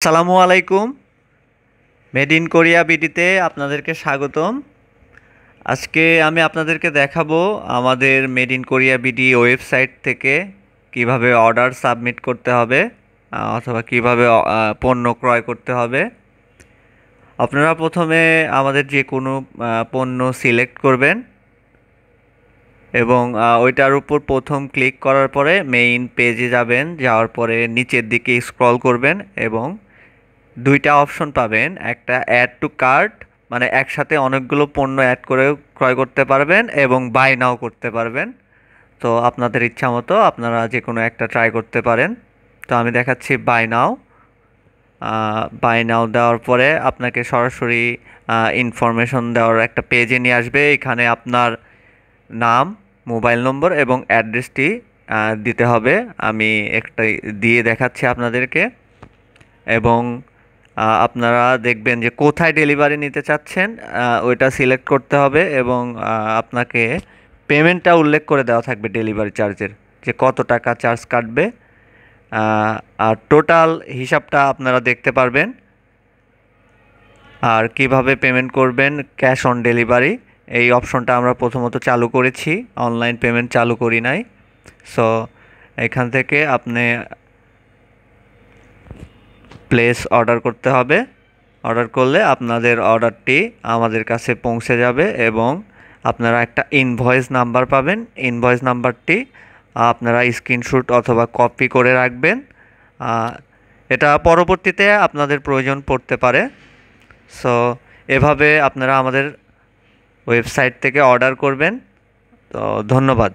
সালামু আলাইকুম। Made in Korea বিডিতে আপনাদেরকে স্বাগতম। আজকে আমি আপনাদেরকে দেখাবো আমাদের made in Korea BD website থেকে কিভাবে অর্ডার সাবমিট করতে হবে, অথবা কিভাবে পণ্য ক্রয় করতে হবে। আপনারা প্রথমে আমাদের যে কোনো পণ্য সিলেক্ট করবেন এবং ওইটার উপর প্রথম ক্লিক করার পরে মেইন পেজে যাবেন। যাওয়ার পরে নিচের দিকে স্ক্রল করবেন এবং দুইটা অপশন পাবেন, একটা অ্যাড টু কার্ট, মানে একসাথে অনেকগুলো পণ্য অ্যাড করে ক্রয় করতে পারবেন, এবং বাই নাও করতে পারবেন। তো আপনাদের ইচ্ছা মতো আপনারা যে কোনো একটা ট্রাই করতে পারেন। তো আমি দেখাচ্ছি বাই নাও। বাই নাও দেওয়ার পরে আপনাকে সরাসরি ইনফরমেশন দেওয়ার একটা পেজে নিয়ে আসবে। এখানে আপনার নাম, মোবাইল নম্বর এবং অ্যাড্রেসটি দিতে হবে। আমি একটা দিয়ে দেখাচ্ছি আপনাদেরকে। এবং আপনারা দেখবেন যে কোথায় ডেলিভারি নিতে চাচ্ছেন, ওইটা সিলেক্ট করতে হবে এবং আপনাকে পেমেন্টটা উল্লেখ করে দেওয়া থাকবে ডেলিভারি চার্জের, যে কত টাকা চার্জ কাটবে। আর টোটাল হিসাবটা আপনারা দেখতে পারবেন। আর কিভাবে পেমেন্ট করবেন, ক্যাশ অন ডেলিভারি, এই অপশনটা আমরা প্রথমত চালু করেছি, অনলাইন পেমেন্ট চালু করি নাই। সো এখান থেকে আপনি প্লেস অর্ডার করতে হবে। অর্ডার করলে আপনাদের অর্ডারটি আমাদের কাছে পৌঁছে যাবে এবং আপনারা একটা ইনভয়েস নাম্বার পাবেন। ইনভয়েস নাম্বারটি আপনারা স্ক্রিনশট অথবা কপি করে রাখবেন। এটা পরবর্তীতে আপনাদের প্রয়োজন পড়তে পারে। সো এভাবে আপনারা আমাদের ওয়েবসাইট থেকে অর্ডার করবেন। তো ধন্যবাদ।